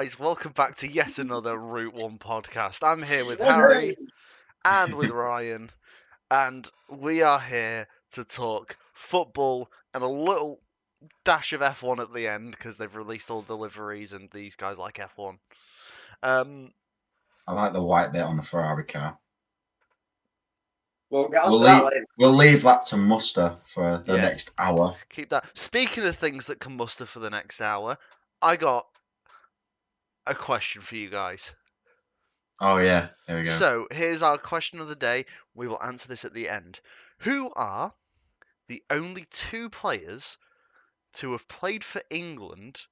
guys, welcome back to yet another Route 1 podcast. I'm here with Harry and with Ryan, and we are here to talk football and a little dash of F1 at the end because they've released all the liveries and these guys like F1. I like the white bit on the Ferrari car. We'll get on to that later. We'll leave that to muster for the next hour. Keep that. Speaking of things that can muster for the next hour, I got a question for you guys. Oh, yeah. There we go. So, here's our question of the day. We will answer this at the end. Who are the only two players to have played for England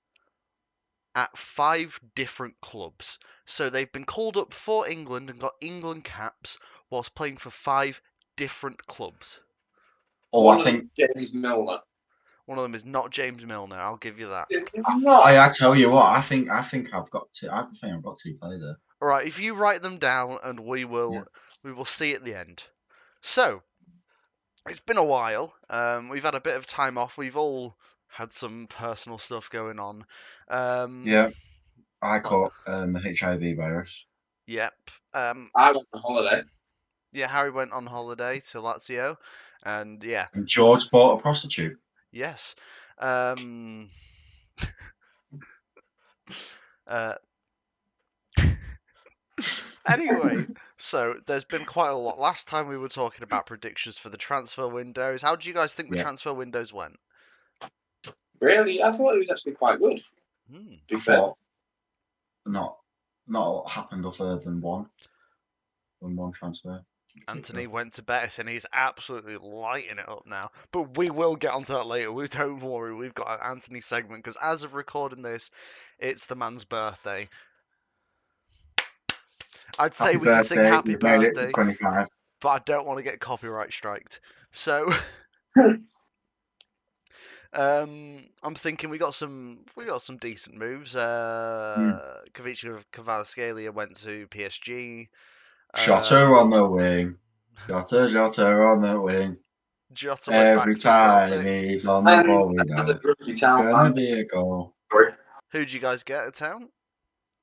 at 5 different clubs? So, they've been called up for England and got England caps whilst playing for 5 different clubs. I think James Milner. One of them is not James Milner. I'll give you that. I tell you what. I think I've got two. I think I've got two players there. All right. If you write them down, and we will see at the end. So it's been a while. We've had a bit of time off. We've all had some personal stuff going on. Yeah. I caught the HIV virus. Yep. I went on holiday. Yeah, Harry went on holiday to Lazio, and yeah. And George bought a prostitute. Yes. Anyway, so there's been quite a lot. Last time we were talking about predictions for the transfer windows. How do you guys think the transfer windows went? Really? I thought it was actually quite good. To be fair. Not a lot happened other than one transfer. Anthony went to Betis and he's absolutely lighting it up now. But we will get onto that later. Don't worry, we've got an Anthony segment because as of recording this, it's the man's birthday. I'd say we can sing happy birthday, but I don't want to get copyright striked. So I'm thinking we got some decent moves. Kvaratskhelia went to PSG. Jota on the wing. Jota on the wing. Jota went every back time to Celtic. He's on the ball, we know it's gonna be a goal. Who'd you guys get at town?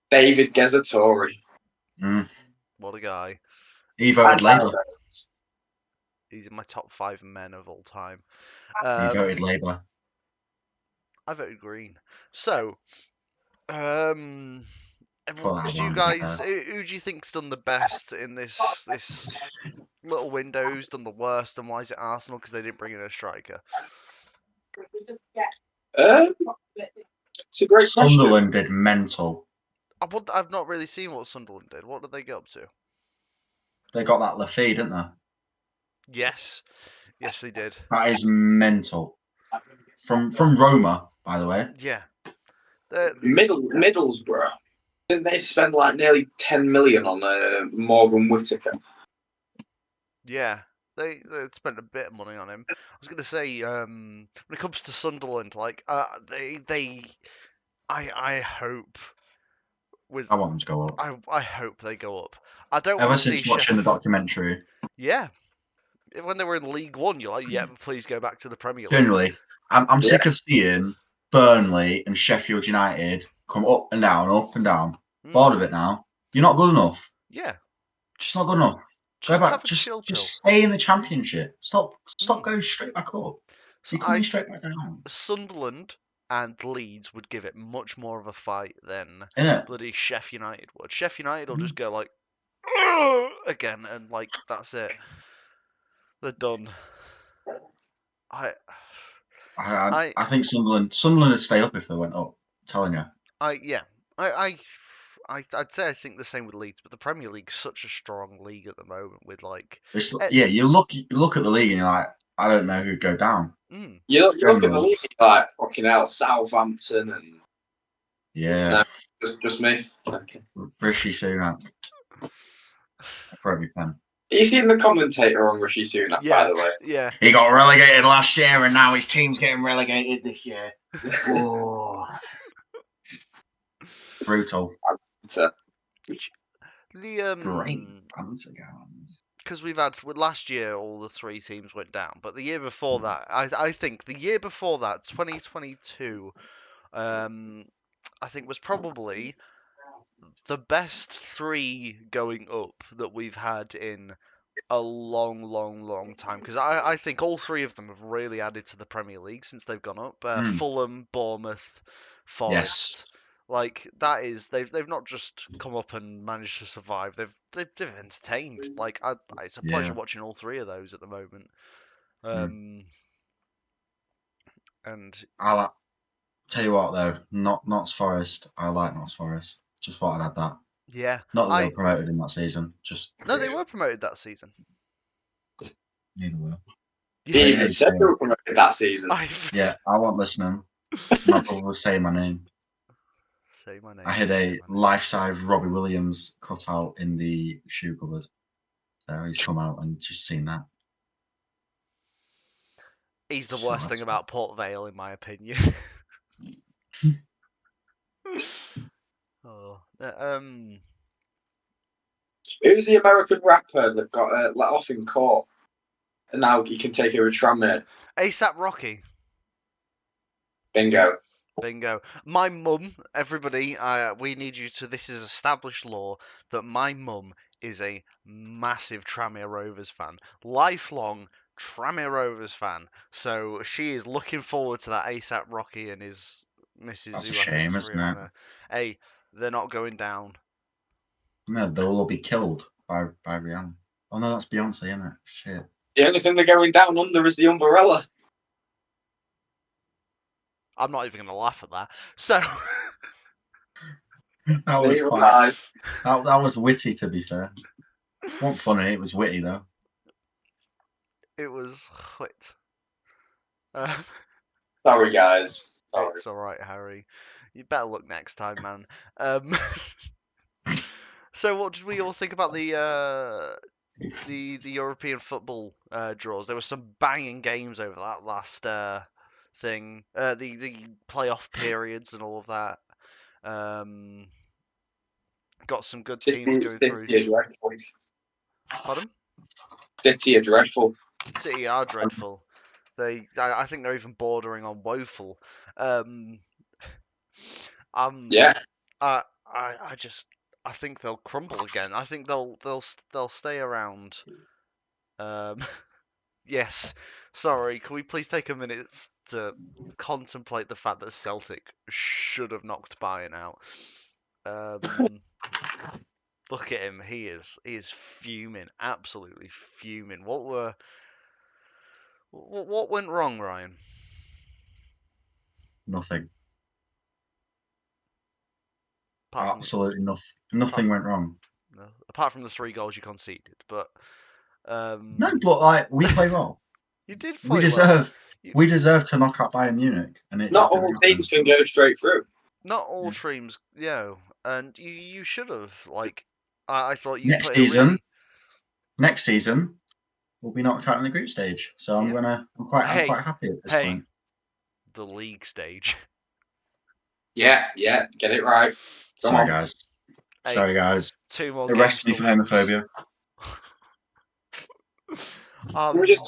David Gazzatori. What a guy. He voted Labour. He's in my top 5 men of all time. He voted Labour. I voted Green. So, do you guys, who do you think's done the best in this little window? Who's done the worst, and why is it Arsenal? Because they didn't bring in a striker. It's a great question. Sunderland did mental. I've not really seen what Sunderland did. What did they get up to? They got that Lafay, didn't they? Yes, they did. That is mental. From Roma, by the way. Yeah. Middlesbrough. Didn't they spend like nearly 10 million on Morgan Whittaker? Yeah, they spent a bit of money on him. I was going to say, when it comes to Sunderland, like I hope. I want them to go up. I hope they go up. I don't. Ever since watching the documentary. Yeah. When they were in League One, you're like, yeah, please go back to the Premier League. Generally, I'm sick of seeing Burnley and Sheffield United come up and down. Bored of it now. You're not good enough. Yeah. Just not good enough. Go back. Just stay in the Championship. Stop going straight back up. You're coming straight back down. Sunderland and Leeds would give it much more of a fight than bloody Sheffield United would. Sheffield United will just go like again and like that's it. They're done. I think Sunderland would stay up if they went up. I'm telling you. I'd say I think the same with Leeds, but the Premier League's such a strong league at the moment with like. You look at the league and you're like, I don't know who'd go down. You look at the league like fucking hell, Southampton and. Yeah. No, just me. Okay. Rishi Sunak. Probably pen. You seen the commentator on Rishi Sunak, by the way? Yeah. He got relegated last year and now his team's getting relegated this year. Brutal. Great answer, guys. Because we've had last year, all the 3 teams went down, but the year before that, I think the year before that, 2022, I think was probably the best 3 going up that we've had in a long time, because I think all 3 of them have really added to the Premier League since they've gone up. Fulham, Bournemouth, Forest. Like that is they've not just come up and managed to survive. They've entertained. Like it's a pleasure watching all 3 of those at the moment. And I'll tell you what though, Notts Forest. I like Notts Forest. Just thought I'd add that. yeah, Not that they were promoted in that season. Just no, they were promoted that season. Neither were. He even said they were promoted that season. Yeah, I wasn't listening. My brother was saying my name. Say my name. I had a life-size Robbie Williams cut out in the shoe cupboard. So he's come out and just seen that. He's the worst thing about Port Vale, in my opinion. Who's the American rapper that got let off in court, and now he can take a tramway? ASAP Rocky. Bingo. My mum, everybody, we need you to. This is established law that my mum is a massive Tranmere Rovers fan, lifelong Tranmere Rovers fan. So she is looking forward to that ASAP Rocky and his Mrs. That's who a I think shame, is isn't it? Rihanna. Hey, they're not going down. No, they'll all be killed by Rihanna. Oh no, that's Beyonce, isn't it? Shit. The only thing they're going down under is the umbrella. I'm not even going to laugh at that. So that was quite. That was witty, to be fair. It wasn't funny. It was witty though. It was wit. Sorry, guys. Sorry. It's all right, Harry. You better look next time, man. So, what did we all think about the European football draws? There were some banging games over that last thing. The playoff periods and all of that. Got some good teams going through. City are dreadful. Pardon? City are dreadful. City are dreadful. I think they're even bordering on woeful. Yeah. I think they'll crumble again. I think they'll stay around. Yes. Sorry. Can we please take a minute to contemplate the fact that Celtic should have knocked Bayern out? Look at him. He is fuming. Absolutely fuming. What went wrong, Ryan? Nothing. Absolutely nothing. Nothing went wrong. No, apart from the 3 goals you conceded, but no, but like we play well. You did play We deserve to knock out Bayern Munich, and it not all teams can go straight through. Not all teams, and you should have. Like, I thought you next put season. Next season, we'll be knocked out in the group stage. So I'm quite happy at this point. The league stage. Yeah, get it right. Sorry, guys. 2 more Arrest games. me for homophobia. Can we just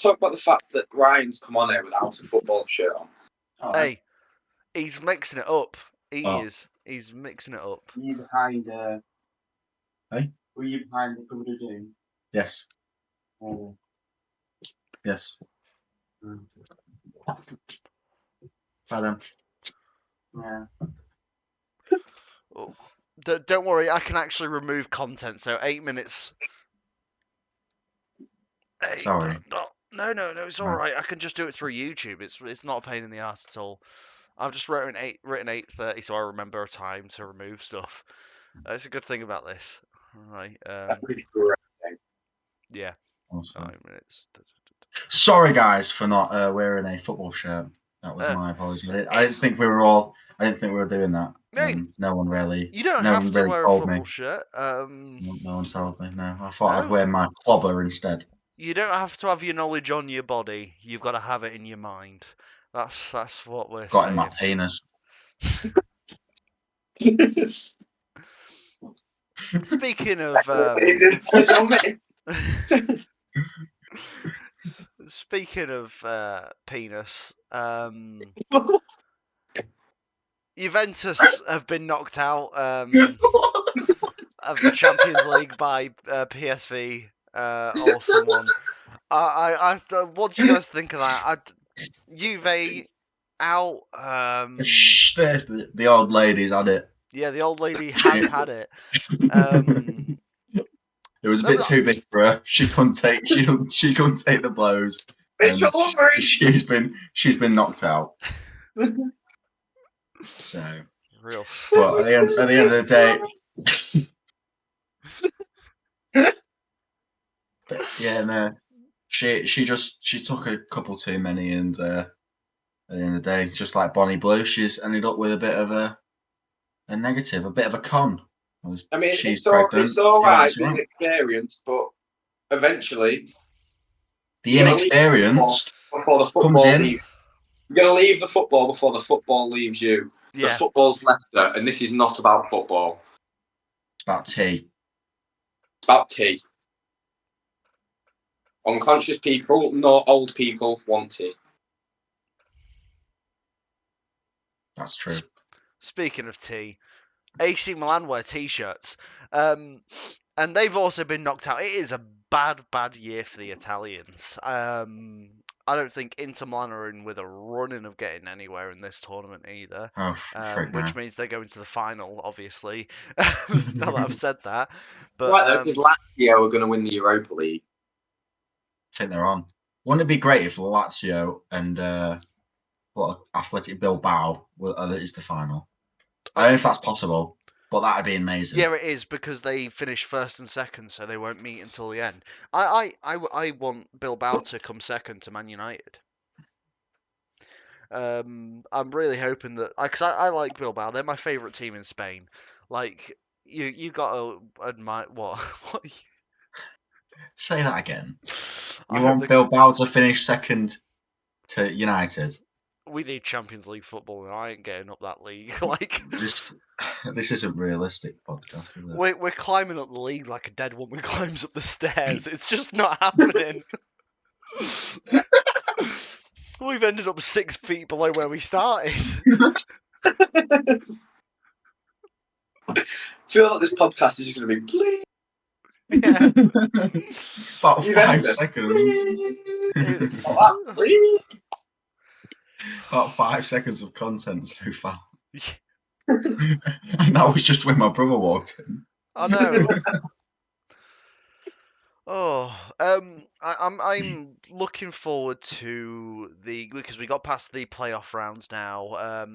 talk about the fact that Ryan's come on here without a football shirt on? Hey, he's mixing it up. He is. He's mixing it up. Were you behind? Hey. Were you behind the Cupboard of Doom? Yes. Oh. Yes. Bye then. Yeah. Oh, don't worry, I can actually remove content. So 8 minutes. Hey, sorry. No, it's all right. I can just do it through YouTube. It's not a pain in the ass at all. I've just written 8:30, so I remember a time to remove stuff. That's a good thing about this. All right. Yeah. Awesome. 9 minutes. Sorry, guys, for not wearing a football shirt. That was my apology. I didn't think we were doing that. No one really. You don't no have one to really wear a told football me. shirt. No one told me. No, I thought I'd wear my clobber instead. You don't have to have your knowledge on your body. You've got to have it in your mind. That's what we're saying. Got in my penis. Speaking of speaking of penis, Juventus have been knocked out of the Champions League by PSV or someone. What do you guys think of that? Juve out. Shh, the old lady's had it. Yeah, the old lady has had it. It was a bit too big for her. She couldn't take. She couldn't take the blows. It's And over. she's been knocked out. So, Real. but at the end of the day, but yeah, no, she took a couple too many, and at the end of the day, just like Bonnie Blue, she's ended up with a bit of a negative, a bit of a con. I mean, she's it's pregnant. all Yeah, right that's being experienced, but eventually The you're gonna leave inexperienced before the comes football in. leaves. You're gonna leave the football before the football leaves you. The Yeah. football's left her, and this is not about football. It's about tea. It's about tea. Unconscious people, not old people, want tea. That's true. Speaking of tea, AC Milan wear T-shirts, and they've also been knocked out. It is a bad year for the Italians. I don't think Inter Milan are in with a running of getting anywhere in this tournament either. Oh, Which means they're going to the final, obviously. Now that I've said that, but Right though, because Lazio are going to win the Europa League. I think they're on. Wouldn't it be great if Lazio and Athletic Bilbao is the final? I don't know if that's possible, but that'd be amazing. Yeah, it is, because they finish first and second, so they won't meet until the end. I want Bilbao to come second to Man United. I'm really hoping that, because I like Bilbao. They're my favourite team in Spain. Like, you got to admire what. Say that again. I You hope want Bilbao to finish second to United? we need Champions League football, and I ain't getting up that league. Like, this isn't realistic podcast, is it? we're climbing up the league like a dead woman climbs up the stairs. It's just not happening. We've ended up 6 feet below where we started. I feel like this podcast is going to be bleep. Yeah. About You've 5 entered. seconds. About 5 seconds of content so far. And that was just when my brother walked in. I know. I'm looking forward to because we got past the playoff rounds now.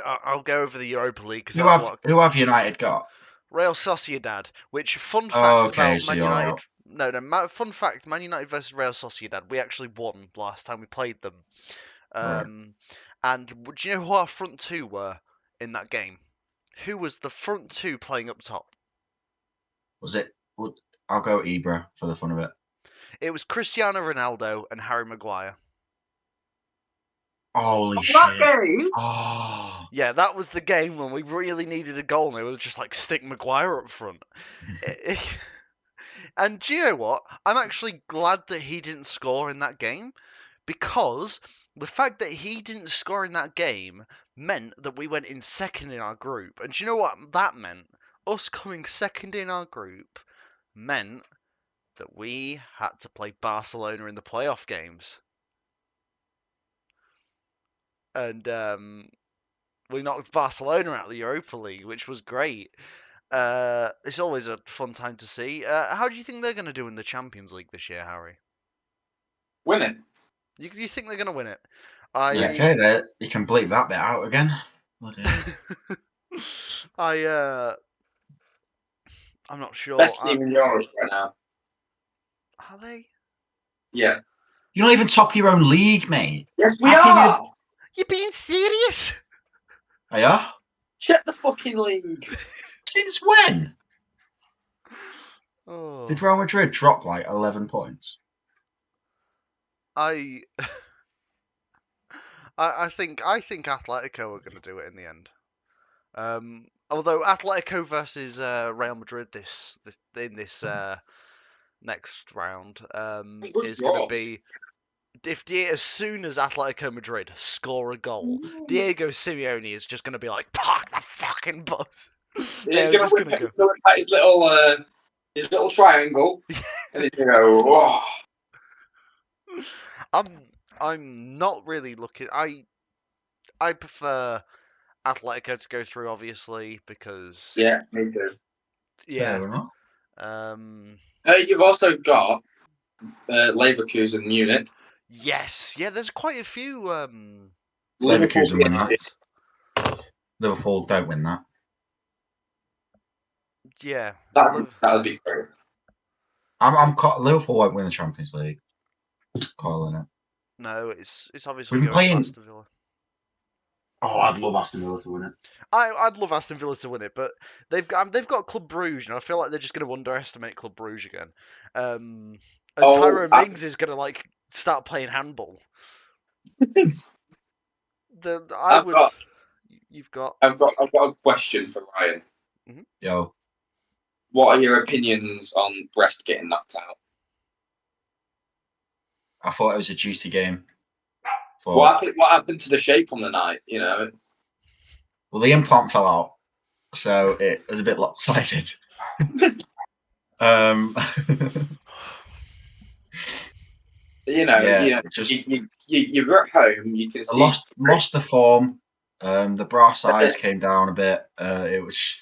I'll go over the Europa League because Who have United got? Real Sociedad. Which fun fact Okay, about so Man you're United? out. Fun fact: Man United versus Real Sociedad. We actually won last time we played them. Right. And do you know who our front two were in that game? Who was the front two playing up top? Was it? I'll go Ibra for the fun of it. It was Cristiano Ronaldo and Harry Maguire. Holy shit! Game? Oh. Yeah, that was the game when we really needed a goal, and they were just like, stick Maguire up front. And do you know what? I'm actually glad that he didn't score in that game, because the fact that he didn't score in that game meant that we went in second in our group. And do you know what that meant? Us coming second in our group meant that we had to play Barcelona in the playoff games. And we knocked Barcelona out of the Europa League, which was great. It's always a fun time to see. How do you think they're going to do in the Champions League this year, Harry? Win it. You think they're going to win it? Okay, there. You can bleep that bit out again. I'm not sure. Best team in Europe right now. Are they? Yeah. You're not even top of your own league, mate. Yes, we are. You're being serious? Are you? Check the fucking league. Since when? Oh. Did Real Madrid drop like 11 points? I think Atletico are going to do it in the end. Although Atletico versus Real Madrid this next round is going to be as soon as Atletico Madrid score a goal, Diego Simeone is just going to be like, "Park the fucking bus." He's going to whip out his little triangle, and he's going to go, "Whoa." I'm not really looking. I prefer Atletico to go through, obviously, because Yeah, me too. yeah. Fair enough. You've also got Leverkusen, Munich, Yes, yeah. There's quite a few. Liverpool, Leverkusen win that. PSG. Liverpool don't win that. Yeah, That would be great. Liverpool won't win the Champions League. Calling it. no, it's obviously We've been going to playing. Aston Villa. Oh, I'd love Aston Villa to win it. I'd love Aston Villa to win it, but they've got Club Brugge, and I feel like they're just going to underestimate Club Brugge again. And Tyrone Mings is going to like start playing handball. You've got. I've got a question for Ryan. Mm-hmm. Yo, what are your opinions on Brest getting knocked out? I thought it was a juicy game. What happened to the shape on the night? You know. Well, the implant fell out, so it was a bit lopsided. You're at home. You can see lost the form. The brass eyes came down a bit. It was.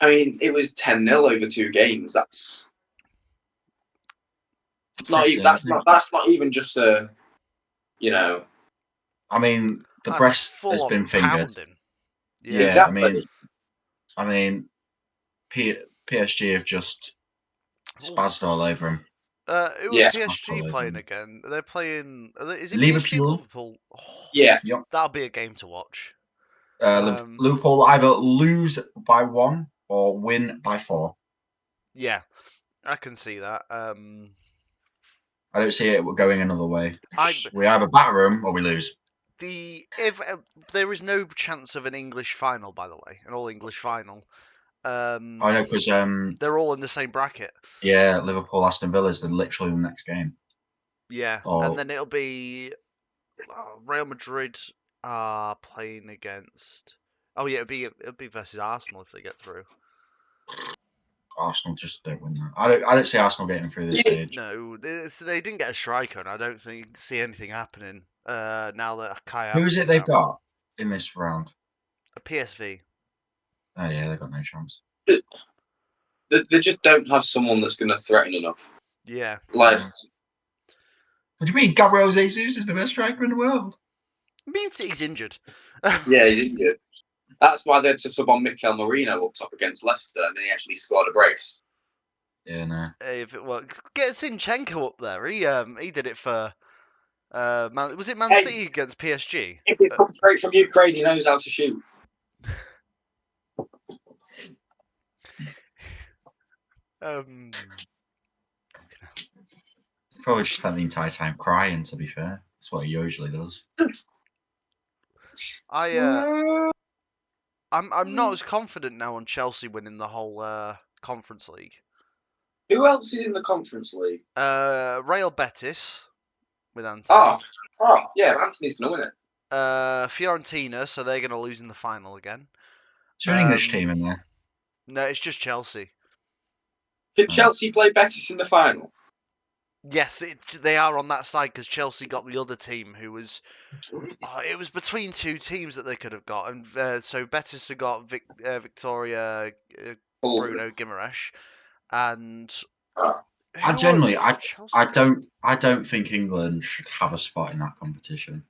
I mean, it was 10-0 over 2 games. That's not even just a, you know. I mean, the That's Brest a has been fingered. Pounding. Yeah, exactly. I mean, PSG have just spazzed all over him. Who was PSG playing again? They're playing. Is it PSG Liverpool? Oh, yeah, that'll be a game to watch. Liverpool either lose by 1 or win by 4. Yeah, I can see that. I don't see it going another way. I- We either batter them or we lose. If there is no chance of an English final, by the way, an all English final. I know because they're all in the same bracket. yeah, Liverpool, Aston Villa is literally the next game. Yeah, and then it'll be Real Madrid are playing against. Oh yeah, it'll be versus Arsenal if they get through. Arsenal just don't win that. I don't see Arsenal getting through this stage. No, they didn't get a striker, and I don't see anything happening now that Kai. Who is it they've got in this round? A PSV. Oh yeah, they've got no chance. They just don't have someone that's going to threaten enough. Yeah. Like, what do you mean? Gabriel Jesus is the best striker in the world. It means he's injured. Yeah, he's injured. That's why they had to sub on Mikel Merino up top against Leicester, and then he actually scored a brace. Yeah, no. If it works, get Zinchenko up there. He did it for. Was it Man City against PSG? If it's come straight from Ukraine, he knows how to shoot. Probably spent the entire time crying. To be fair, that's what he usually does. I'm not as confident now on Chelsea winning the whole Conference League. Who else is in the Conference League? Real Betis with Antony. Oh, yeah, Antony's going to win it. Fiorentina, so they're going to lose in the final again. Is there an English team in there? No, it's just Chelsea. Did Chelsea play Betis in the final? Yes, they are on that side because Chelsea got the other team who was. It was between 2 teams that they could have got, and so Betis have got Victoria Bruno Guimaraes, and I don't think England should have a spot in that competition.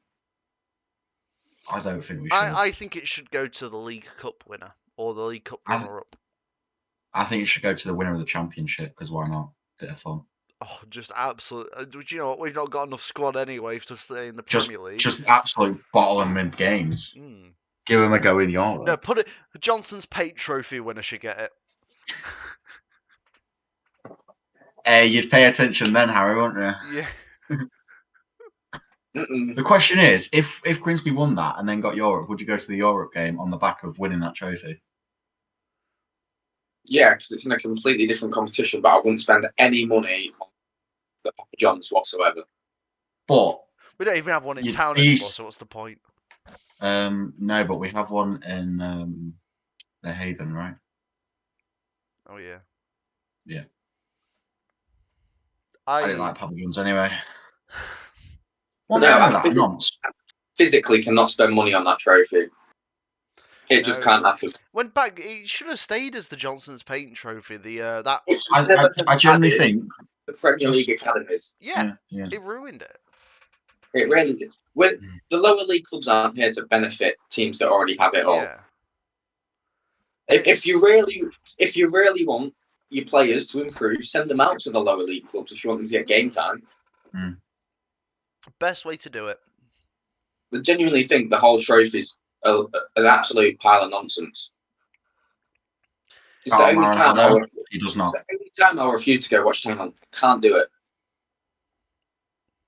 I don't think we should. I think it should go to the League Cup winner or the League Cup runner-up. I think it should go to the winner of the championship because why not? Bit of fun. Oh, just absolute. Do you know what? We've not got enough squad anyway to stay in the Premier League. Just absolute bottle them in games. Give them a go in Europe. No, put it. Johnson's Pate Trophy winner should get it. Hey, you'd pay attention then, Harry, wouldn't you? Yeah. The question is, if Grimsby won that and then got Europe, would you go to the Europe game on the back of winning that trophy? Yeah, because it's in a completely different competition, but I wouldn't spend any money on the Papa John's whatsoever. But We don't even have one in You'd town be anymore, s- so what's the point? no, but we have one in the Haven, right? Oh yeah. Yeah. I I didn't like Papa John's anyway. What No, the hell I is that? physically- Nonce. Physically cannot spend money on that trophy. It just No. can't happen. went back. It should have stayed as the Johnson's Paint Trophy. The that It should I never have genuinely added think. the Premier just- League academies. yeah, Yeah. it ruined it. It really did. With the lower league clubs aren't here to benefit teams that already have it all. Yeah. If you really want your players to improve, send them out to the lower league clubs if you want them to get game time. Best way to do it. I genuinely think the whole trophy's an absolute pile of nonsense. It's the only time He does not. I refuse to go watch Town. I can't do it.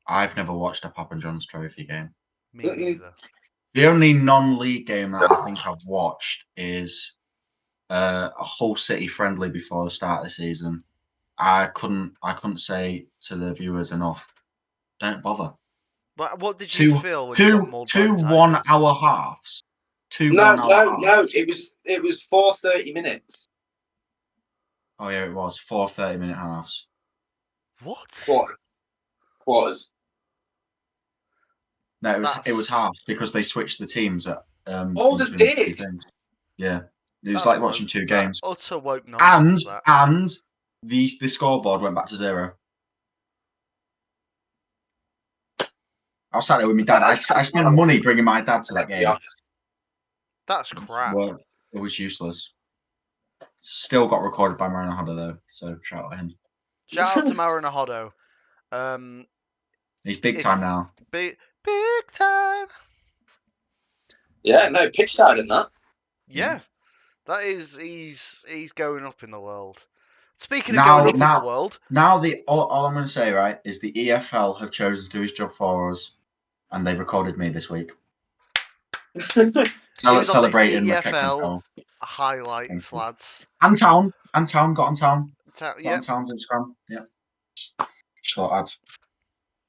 I've never watched a Papa John's trophy game. Me neither. The only non-league game that I think I've watched is a Hull City friendly before the start of the season. I couldn't say to the viewers enough. Don't bother. But what did you feel when you got mauled by two the 1 Tigers? hour halves? No. It was 4 30 minutes. Oh yeah, it was 4 30-minute halves. What? Quarters. No, it was halves because they switched the teams at. Oh, they between the two did? things. Yeah, it was That's like watching two that games. Utter woke nonsense. That. And the scoreboard went back to 0. I was sat there with my dad. I spent money bringing my dad to that game. That's crap. Well, it was useless. Still got recorded by Marina Hodder though, so shout out him. Shout out to Marina Hoddo. He's big time now. Big time. Yeah, no, pitch side in that. Yeah, that is. He's going up in the world. Speaking of Now- going up now- in the world, Now all I'm going to say, right, is the EFL have chosen to do his job for us, and they recorded me this week. he was on the Celebrating my Texans EFL goal. highlights, lads. And Town got on Town. Got Yeah, on Town's Instagram. Yeah. Just thought I'd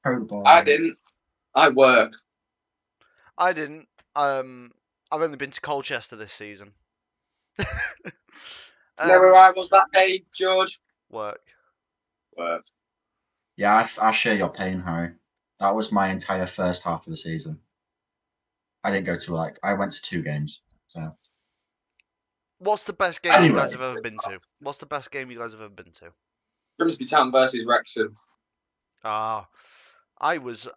throw the ball. I didn't. I work. I didn't. I've only been to Colchester this season. Know where I was that day, George? Work. Work. Yeah, I share your pain, Harry. That was my entire first half of the season. I didn't go to I went to 2 games. So What's the best game you Anyway. guys have ever been to? What's the best game you guys have ever been to? Grimsby Town versus Wrexham. Ah, I was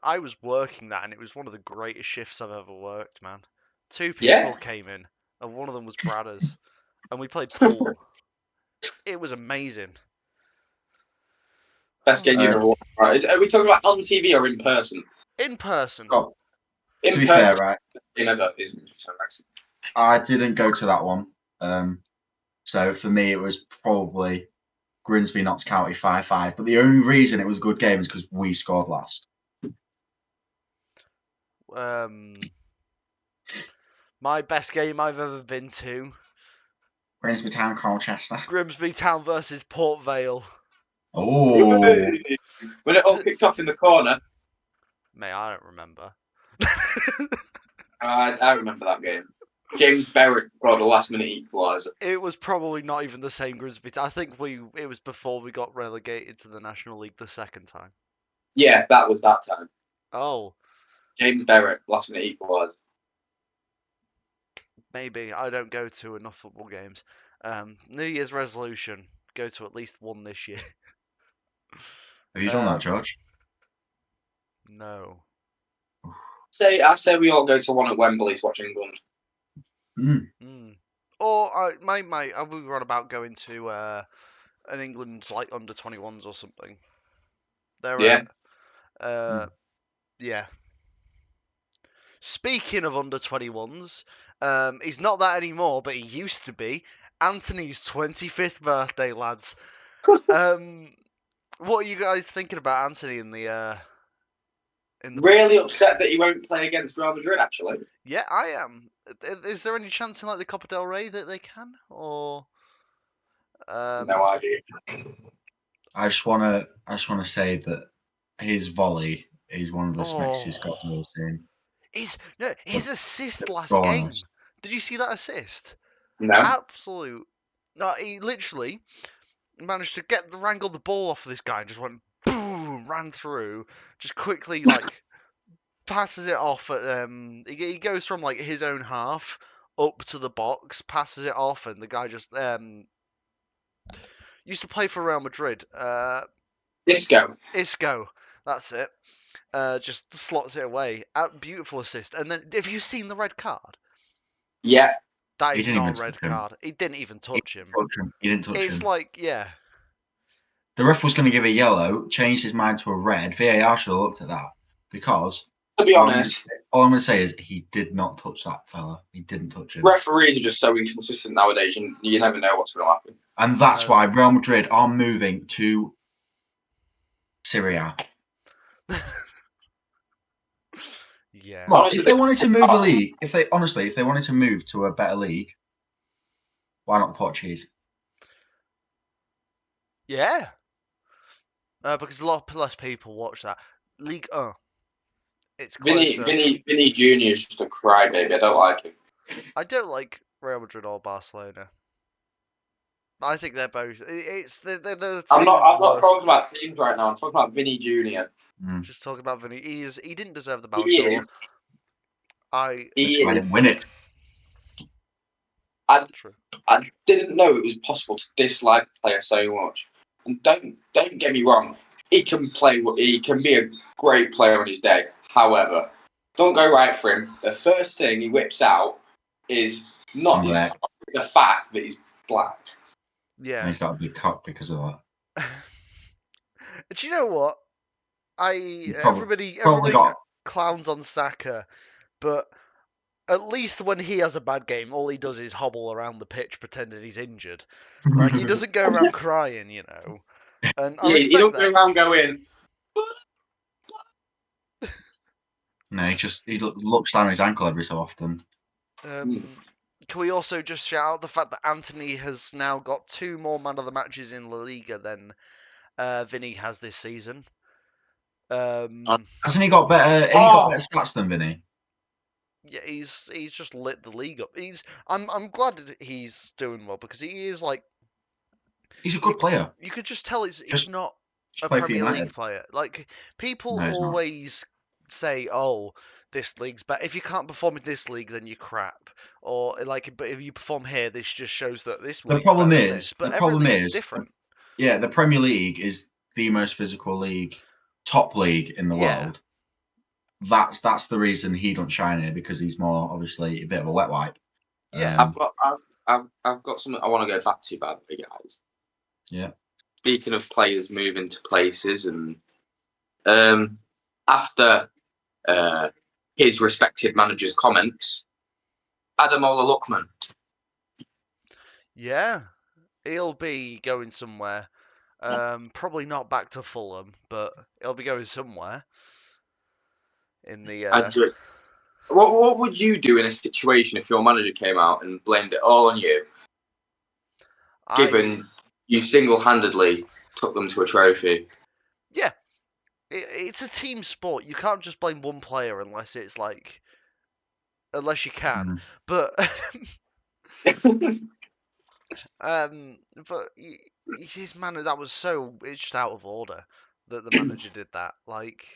working that, and it was one of the greatest shifts I've ever worked, man. 2 people Yeah. came in, and one of them was Bradders, and we played pool. It was amazing. Best game you ever watched. Right? Are we talking about on TV or in person? In person. oh, In to be person. fair, right, Wrexham. I didn't go to that one. So for me, it was probably Grimsby Notts County 5-5. But the only reason it was a good game is because we scored last. My best game I've ever been to: Grimsby Town, Colchester. Grimsby Town versus Port Vale. Oh, When it all kicked off in the corner. Mate, I don't remember. I remember that game. James Berwick scored a last minute equaliser. It was probably not even the same Grimsby. I think it was before we got relegated to the National League the second time. Yeah, that was that time. Oh, James Berwick, last minute equaliser. maybe I don't go to enough football games. New Year's resolution: go to at least one this year. have you done that, George? No. I say we all go to one at Wembley to watch England. Or we were on about going to an England under 21s or something. Yeah. Yeah. Speaking of under 21s, he's not that anymore, but he used to be. Antony's 25th birthday, lads. What are you guys thinking about Antony in the? Really upset that he won't play against Real Madrid. Actually, yeah, I am. Is there any chance in the Copa del Rey that they can, or? No idea. I just want to say that his volley He's one of the sexiest Scots I've ever seen. His assist last Go on, game. Ernest. Did you see that assist? No. Absolute. No, he literally managed to wrangle the ball off of this guy and just went boom, ran through, just quickly passes it off at he goes from like his own half up to the box, passes it off, and the guy just used to play for Real Madrid. Isco, that's it. Just slots it away. Beautiful assist. And then, have you seen the red card? Yeah. That He is didn't not even a red touch him. card. He didn't even touch him. He didn't touch him. It's like, yeah. The ref was going to give a yellow, changed his mind to a red. VAR should have looked at that because, To be honest, all I'm going to say is he did not touch that fella. He didn't touch him. referees are just so inconsistent nowadays, and you never know what's going to happen. And that's why Real Madrid are moving to Syria. Yeah. Look, Honestly, if they wanted to move the league, if they wanted to move to a better league, why not the Portuguese? Yeah. Because a lot less people watch that. League 1. It's closer. Vinny Jr. is just a crybaby. I don't like him. I don't like Real Madrid or Barcelona. I think they're both. They're the two I'm not worst. talking about teams right now. I'm talking about Vinny Jr. Just talking about Vinny. He didn't deserve the Ballon He d'Or. is. I didn't win it. I didn't know it was possible to dislike a player so much. And don't get me wrong, he can play. He can be a great player on his day. However, don't go right for him. The first thing he whips out is not his cock, the fact that he's black. Yeah. And he's got a big cock because of that. Do you know what? Everybody clowns on Saka, but at least when he has a bad game, all he does is hobble around the pitch pretending he's injured. Like, he doesn't go around crying, you know. And I respect he don't that. go around going. No, he looks down his ankle every so often. Can we also just shout out the fact that Antony has now got 2 more man of the matches in La Liga than Vinny has this season? Hasn't he got better? He got better stats than Vinny. Yeah, he's just lit the league up. I'm glad that he's doing well because he is like. He's a good player. You could just tell he's not a Premier League player. Like, people always say, "Oh, this league's better." If you can't perform in this league, then you're crap. Or like, but if you perform here, this just shows that this league. The problem is different. Yeah, the Premier League is the most physical league, top league in the world. That's the reason he don't shine here, because he's more obviously a bit of a wet wipe. Yeah, I've got something I want to go back to about the guys. Yeah. Speaking of players moving to places, and after his respective managers' comments, Ademola Lookman. Yeah, he'll be going somewhere. Probably not back to Fulham, but he'll be going somewhere. In the what would you do in a situation if your manager came out and blamed it all on you, given you single-handedly took them to a trophy? Yeah, it's a team sport. You can't just blame one player unless you can. But but his manager, that was it's just out of order that the manager did that. Like,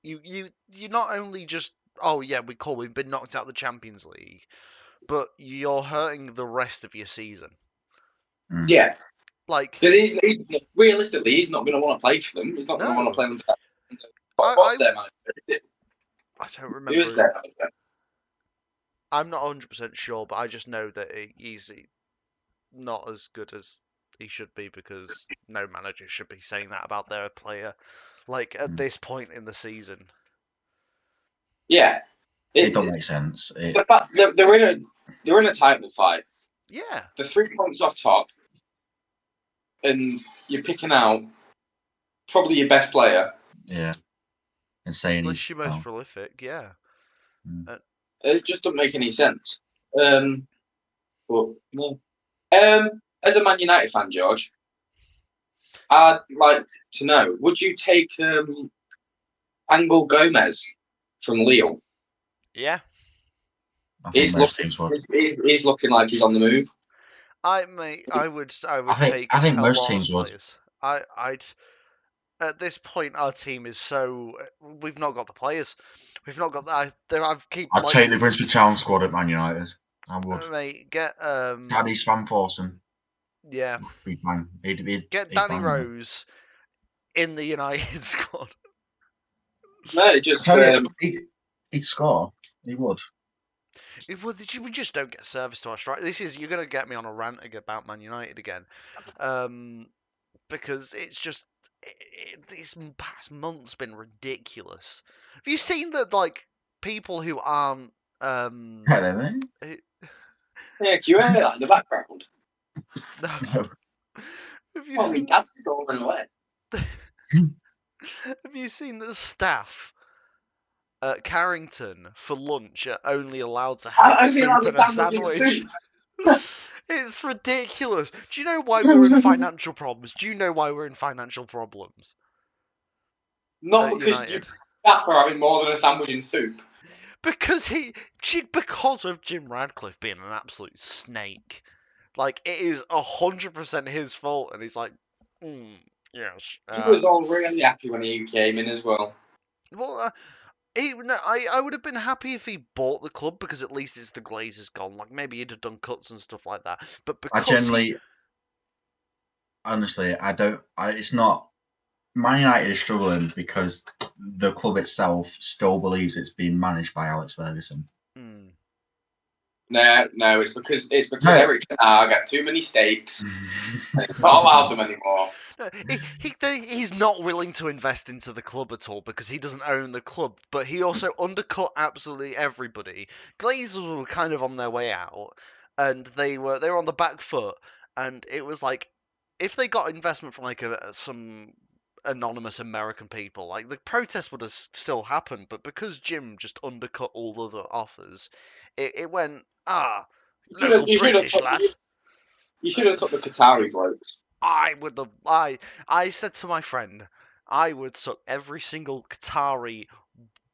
you not only just, oh yeah, we've been knocked out of the Champions League, but you're hurting the rest of your season. Yeah, like, because he's realistically, he's not going to want to play for them. He's not going to want to play them. What's their manager? I don't remember. Who is their manager? I'm not 100% sure, but I just know that he's not as good as he should be, because no manager should be saying that about their player, like, at this point in the season. Yeah, it don't make sense. The fact they're in a title fight. Yeah, the 3 points off top, and you're picking out probably your best player. Yeah, and saying he's your most prolific. Yeah, it just doesn't make any sense. But no. As a Man United fan, George, I'd like to know: would you take Angel Gomez from Lille. Yeah, I think most teams would. He's looking like he's on the move. I would take I think a most lot teams of would. players. I'd at this point our team is so we've not got the players. We've not got that. I keep I'd like take the Grimsby Town squad at Man United. I would. mate, get Daddy Spam Forson. yeah, He'd bang. get He'd Danny bang. Rose in the United squad. No, I just tell you, he'd score. He would. Well, we just don't get service to our strike. You're gonna get me on a rant about Man United again, because it's just these past months been ridiculous. Have you seen that like people who aren't Hello, mate. yeah. Can you hear that in the background? no. No. Have you Oh, my seen? dad's storming away. Have you seen the staff at Carrington for lunch are only allowed to have I only soup allowed and the a sandwich and sandwich? soup. It's ridiculous. Do you know why we're in financial problems? Do you know why we're in financial problems? Not At because United. staff are having more than a sandwich and soup. Because because of Jim Radcliffe being an absolute snake. Like, it is 100% his fault, and he's like, yes. He was all really happy when he came in as well. Well, I would have been happy if he bought the club, because at least it's the Glazers gone. Like, maybe he'd have done cuts and stuff like that. But because honestly, it's not. Man United is struggling because the club itself still believes it's being managed by Alex Ferguson. No, it's because No. Eric Ten Hag got too many steaks. Not allowed them anymore. He's not willing to invest into the club at all because he doesn't own the club, but he also undercut absolutely everybody. Glazers were kind of on their way out, and they were on the back foot, and it was like if they got investment from like some anonymous American people, like the protest would have still happened, but because Jim just undercut all other offers, it went local British lad. You should have took the Qatari blokes. I would have. I said to my friend, I would suck every single Qatari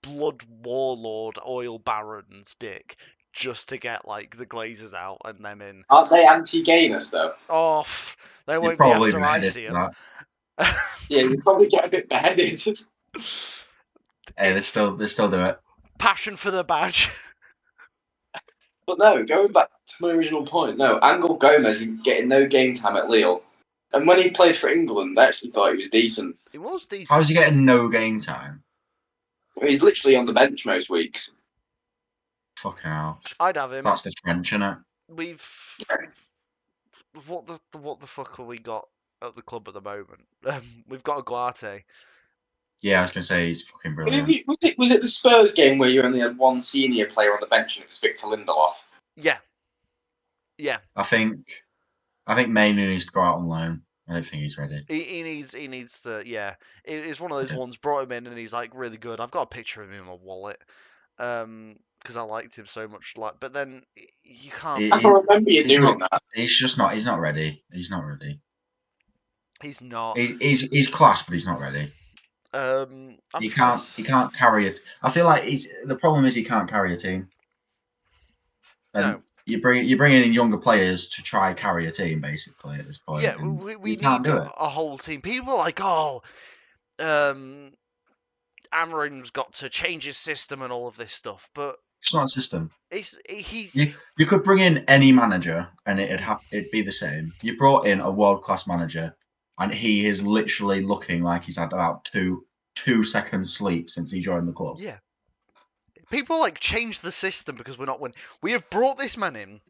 blood warlord oil baron's dick just to get like the Glazers out and them in. Aren't they anti-gayness though? Oh, they You'd won't be probably after I beheaded see for them. that. Yeah, you probably get a bit beheaded. Hey, they still do it. Passion for the badge. But no, going back to my original point, no, Angel Gomez is getting no game time at Lille. And when he played for England, I actually thought he was decent. It was decent. How is he getting no game time? He's literally on the bench most weeks. Fucking hell. I'd have him. That's the French, innit? What the fuck have we got at the club at the moment? We've got Aguarte. Yeah, I was gonna say he's fucking brilliant. Was it the Spurs game where you only had one senior player on the bench and it was Victor Lindelof? Yeah. I think Mainu needs to go out on loan. I don't think he's ready. He needs to, yeah. It's one of those ones, brought him in and he's like really good. I've got a picture of him in my wallet. Because I liked him so much. But then you can't. I remember you doing that. He's just not. He's not ready. He's not ready. He's not. He's class, but he's not ready. He can't carry it. I feel like the problem is he can't carry a team. And no. You bring in younger players to try carry a team basically at this point. Yeah, we can't need do it. a whole team. People are like, Amarim's got to change his system and all of this stuff, but it's not a system. You could bring in any manager and it'd be the same. You brought in a world class manager, and he is literally looking like he's had about two seconds sleep since he joined the club. Yeah. People like change the system because we're not winning. We have brought this man in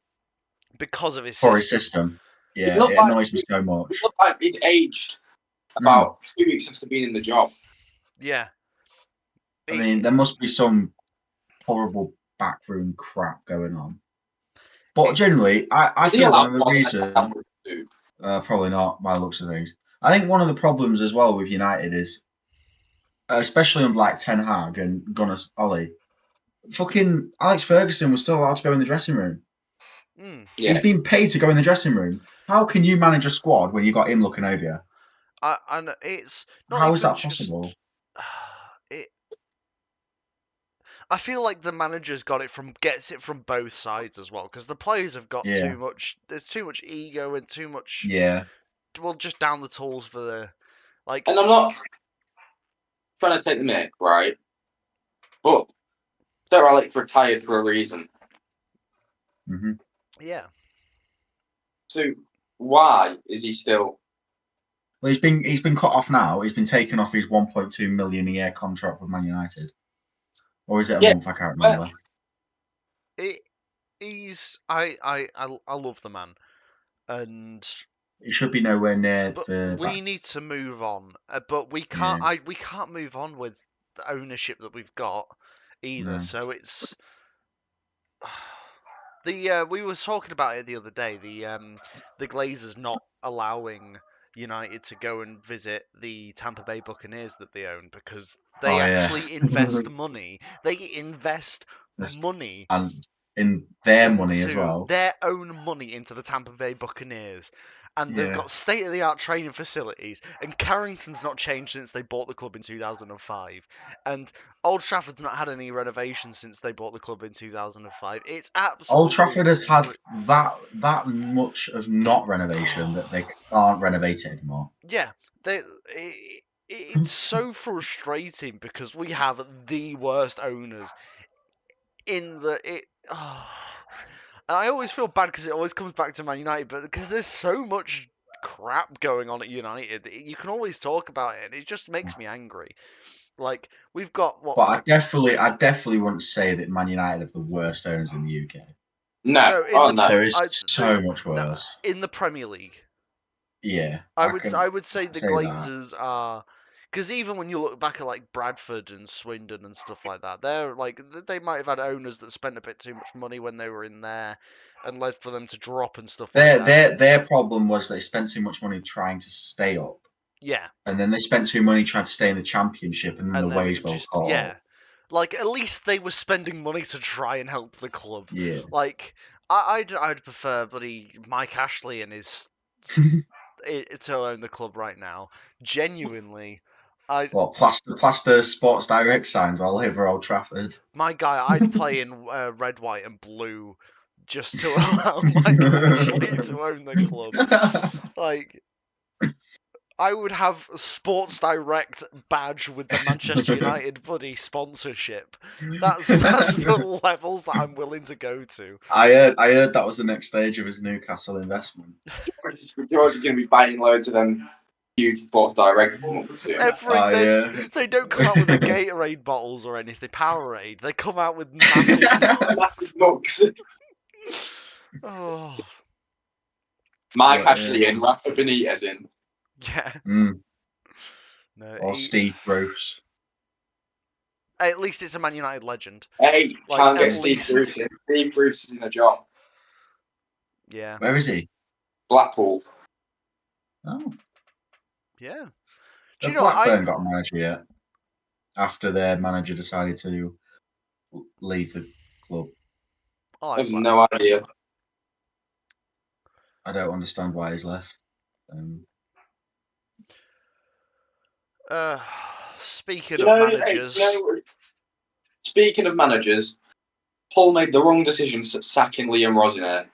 because of his system. For his system. Yeah, it annoys me so much. It looked like he'd aged about 2 weeks after being in the job. Yeah. I mean, there must be some horrible backroom crap going on. But generally, I feel one of the reasons... probably not, by the looks of things. I think one of the problems as well with United is, especially under like Ten Hag and Gunnar Ollie, fucking Alex Ferguson was still allowed to go in the dressing room. Yeah. He's been paid to go in the dressing room. How can you manage a squad when you got him looking over you? And it's not How even is that just, possible? I feel like the manager's gets it from both sides as well, because the players have got Yeah. too much. There's too much ego and too much. Yeah. Well, just down the tools for the like. And I'm not trying to take the mick, right? But Sir Alex retired for a reason. Hmm. Yeah. So why is he still? Well, he's been cut off now. He's been taken off his 1.2 million a year contract with Man United, or is it a Yeah, month? I can't remember. I love the man, and It should be nowhere near but the we back. need to move on. But we Yeah. can't. We can't move on with the ownership that we've got either. No. So it's the we were talking about it the other day. The Glazers not allowing United to go and visit the Tampa Bay Buccaneers that they own because they Oh yeah. actually invest money. They invest Just- money and in their money as into well. their own money into the Tampa Bay Buccaneers. And they've Yeah. got state of the art training facilities. And Carrington's not changed since they bought the club in 2005. And Old Trafford's not had any renovations since they bought the club in 2005. It's absolutely. Old Trafford has had that much of not renovation that they can't renovate it anymore. Yeah, it's so frustrating because we have the worst owners in the it. Oh. And I always feel bad because it always comes back to Man United, but because there's so much crap going on at United, you can always talk about it, and it just makes me angry. Like we've got what? But I definitely wouldn't say that Man United have the worst owners in the UK. No, no. There is so much no, worse. in the Premier League. Yeah, I would say the say Glazers are, because even when you look back at like Bradford and Swindon and stuff like that, they're like they might have had owners that spent a bit too much money when they were in there, and led for them to drop and stuff like that. Their problem was they spent too much money trying to stay up, Yeah, and then they spent too much money trying to stay in the Championship, and then the and then wage it bill just caught up. like at least they were spending money to try and help the club. Yeah. Like I'd prefer buddy Mike Ashley and his to own the club right now. Genuinely, What plaster Sports Direct signs all over Old Trafford? my guy, I'd play in red, white, and blue just to allow Mike Ashley to own the club. Like, I would have a Sports Direct badge with the Manchester United buddy sponsorship. That's the levels that I'm willing to go to. I heard that was the next stage of his Newcastle investment. George is going to be buying loads of them huge Sports Direct. They don't come out with the Gatorade bottles or anything, Powerade. They come out with massive. Massive mugs. Oh, Mike Ashley in, Rafa Benitez in. yeah. No, Or Steve Bruce. at least it's a Man United legend. Hey, Like, can't get at Steve least- Bruce in. Steve Bruce is in a job. Yeah. Where is he? Blackpool. Oh. Yeah. Has Blackburn got a manager yet? After their manager decided to leave the club. I have no idea. I don't understand why he's left. Speaking of managers, speaking of managers, Hull made the wrong decision sacking Liam Rosiner.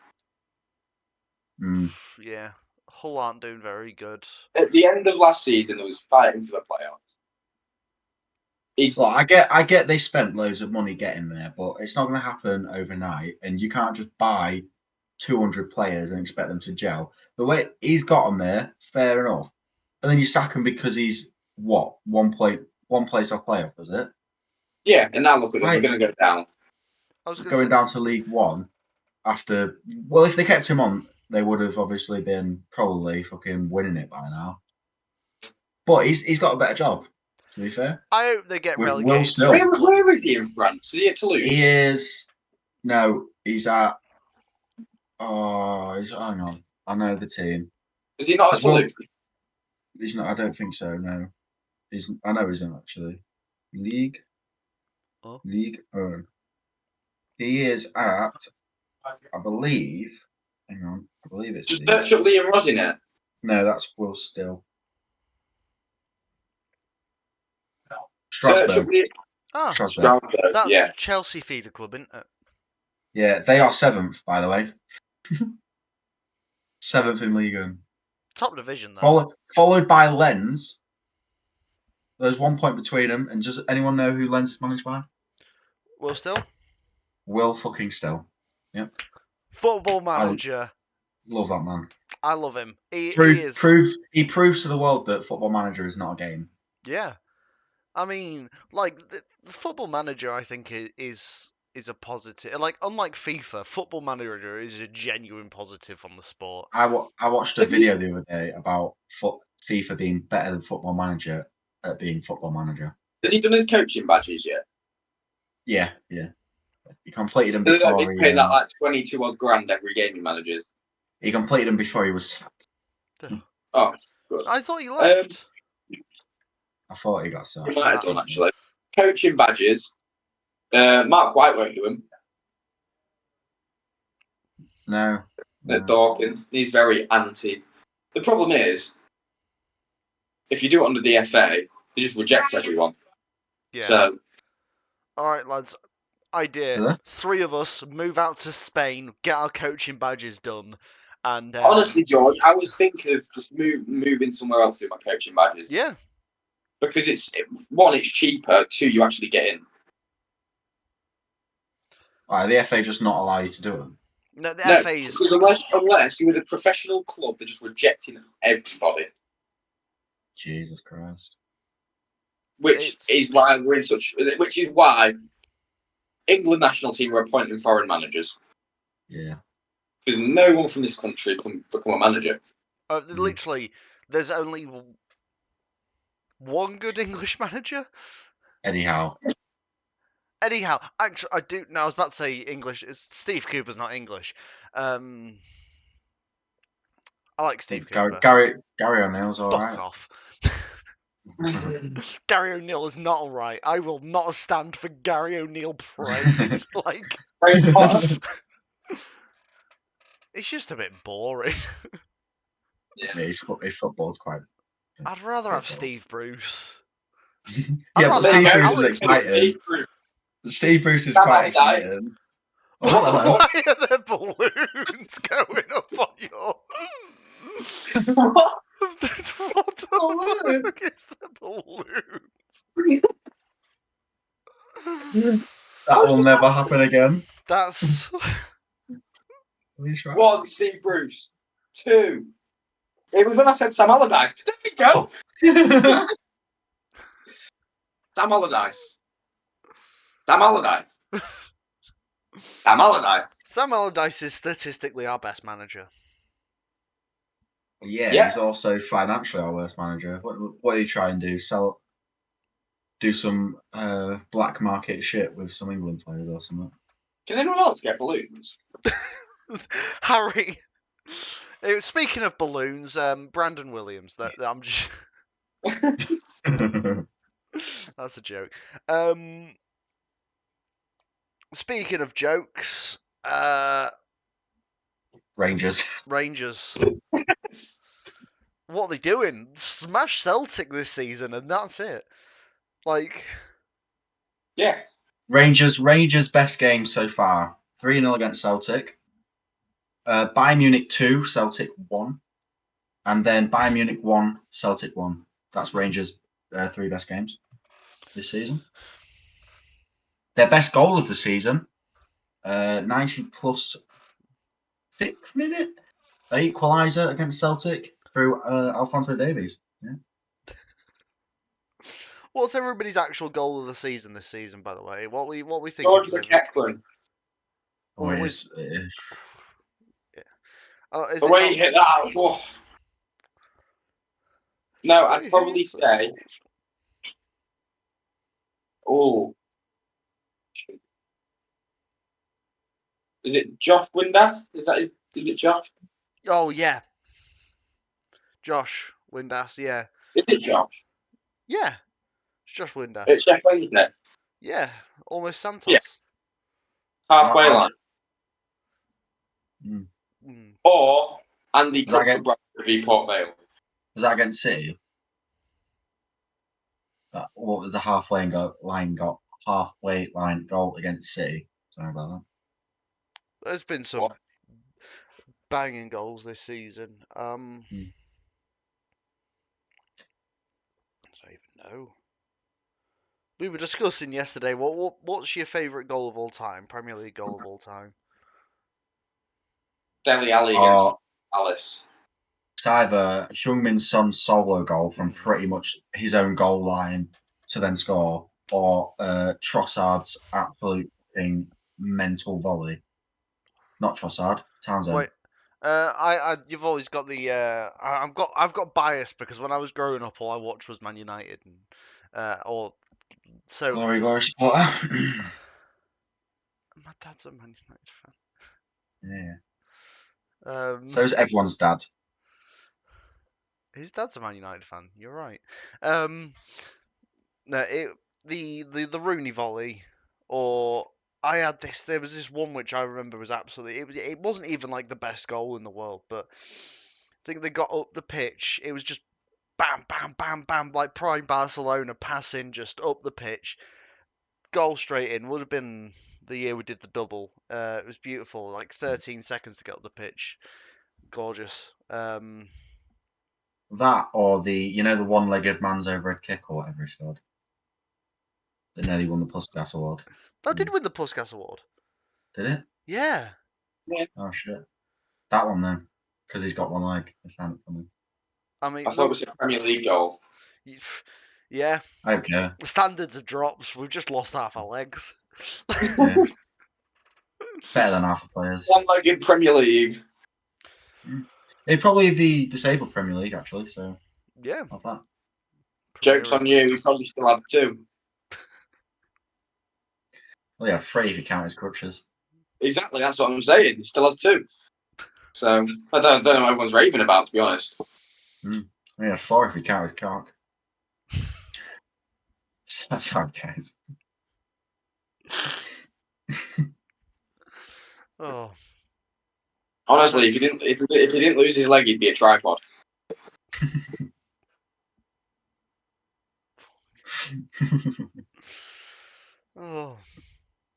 Yeah, Hull aren't doing very good. At the end of last season, there was fighting for the playoffs. Well, I get they spent loads of money getting there, but it's not going to happen overnight, and you can't just buy 200 players and expect them to gel. The way he's got them there, fair enough, and then you sack him because he's what one place off playoff, was it? Yeah, and now look at them. We're going to go down. Going down to League One after. Well, if they kept him on, they would have obviously been probably fucking winning it by now. But he's got a better job. To be fair, I hope they get relegated. Where is he in France? Is he at Toulouse? He is. No, he's at. Oh, hang on. I know the team. Is he not at Toulouse? He's not. I don't think so. No, I know he's not actually. League. He is at. I believe. Hang on. I believe it's. Just search up Liam Rosiner. No, that's Will Still. Strasbourg. Ah, Strasbourg. Strasbourg, that's yeah. Chelsea feeder club, isn't it? Yeah, they are 7th, by the way. 7th in Ligue 1. Top division, though. Followed by Lens. There's 1 point between them. And does anyone know who Lens is managed by? Will Still? Will fucking Still. Yep. Football manager. Love that man. I love him. He is. He proves to the world that Football Manager is not a game. Yeah. I mean, like, the Football Manager, I think, is a positive. Like, unlike FIFA, Football Manager is a genuine positive on the sport. I watched a video the other day about FIFA being better than Football Manager at being Football Manager. Has he done his coaching badges yet? Yeah. He completed them They before don't need to pay that like 22 odd grand every game he manages. he completed them before he was sacked. Oh, good. I thought he left. I thought he got He sacked. might have done actually. Coaching badges. Mark White won't do him. No. At Dawkins, he's very anti. The problem is, if you do it under the FA, they just reject everyone. Yeah. So, All right, lads. Idea: Hello? 3 of us move out to Spain, get our coaching badges done, and honestly, George, I was thinking of just moving somewhere else to do my coaching badges. yeah, Because one, it's cheaper. 2, you actually get in. Why, the FA just not allow you to do them? no, the No, FA's because unless you're with a professional club, they're just rejecting everybody. Jesus Christ. Which is why we're in such. Which is why England national team are appointing foreign managers. Yeah. Because no one from this country can become a manager. literally, there's only one good English manager. Anyhow. Anyhow, actually, I do. No, I was about to say English. Steve Cooper's not English. I like Steve Cooper. Gary O'Neill's all Fuck right. off. Gary O'Neill is not alright. I will not stand for Gary O'Neill praise. Like, it's just a bit boring. Yeah, his football's quite. I'd rather have Football. Steve Bruce. Yeah, but rather Steve have Bruce is Alex exciting. Steve Bruce is Sam quite Allardyce. exciting. Oh, what the hell? Why are there balloons going up on your? What the fuck is the balloon? That will never happen again. That's. One, Steve Bruce. 2. It was when I said Sam Allardyce. There we go. Sam Allardyce. Sam Allardyce. Sam Allardyce. Sam Allardyce is statistically our best manager. Yeah, he's also financially our worst manager. What did he try and do? Do some black market shit with some England players or something? Can anyone else get balloons? Harry. Speaking of balloons, Brandon Williams. That I'm just. That's a joke. Speaking of jokes, Rangers. What are they doing? Smash Celtic this season, and that's it. Like, Yeah. Rangers' best game so far. 3-0 against Celtic. Bayern Munich 2, Celtic 1. And then Bayern Munich 1, Celtic 1. That's Rangers' 3 best games this season. Their best goal of the season, 90 plus 6th minute, equaliser against Celtic through Alphonso Davies. Yeah. what's everybody's actual goal of the season this season? By the way, what we think? George McEachran. Oh, it is. Is The it way not- he hit that. Whoa. No, I'd probably say. Oh. Is it Josh Windass? Is it Josh? Oh yeah, Josh Windass. Yeah, Is it Josh? yeah, it's Josh Windass. It's Jeff Wednesday. Yeah, almost Santos. Yeah. Halfway line. Or Andy Cook for Bradford v Port Vale. Was that against City? What was the halfway line got? halfway line goal against City. Sorry about that. There's been some banging goals this season. I don't even know. We were discussing yesterday. What's your favourite goal of all time? Premier League goal of all time? Dele Alli against Alice. It's either Heung-min Son's solo goal from pretty much his own goal line to then score, or Trossard's absolute mental volley. Not Trossard, Townsend. Wait, you've always got the. I've got bias because when I was growing up, all I watched was Man United, so. Glory, glory, supporter. My dad's a Man United fan. Yeah. So's everyone's dad. His dad's a Man United fan. You're right. No, the Rooney volley, or I had this. There was this one which I remember was absolutely. It wasn't even like the best goal in the world, but I think they got up the pitch. It was just bam, bam, bam, bam, like prime Barcelona passing just up the pitch, goal straight in. Would have been the year we did the double. It was beautiful. Like 13 seconds to get up the pitch. Gorgeous. That or the one-legged man's overhead kick or whatever it's called. That nearly won the Puskas Award. That did win the Puskas Award. Did it? Yeah. Oh shit. That one then, because he's got one leg. I found it funny. I mean, I thought it was a Premier League goal. Yeah. I don't care. The standards have dropped. We've just lost half our legs. Yeah. Better than half the players. One-legged Premier League. It'd probably the disabled Premier League actually. So Yeah. not that. Joke's on you. We probably still had 2. Well, yeah, 3 if you count his crutches. Exactly, that's what I'm saying. He still has 2. So I don't know what everyone's raving about, to be honest. Yeah, 4 if you count his cock. Sorry, guys. Oh. Honestly, if he didn't lose his leg, he'd be a tripod. Oh.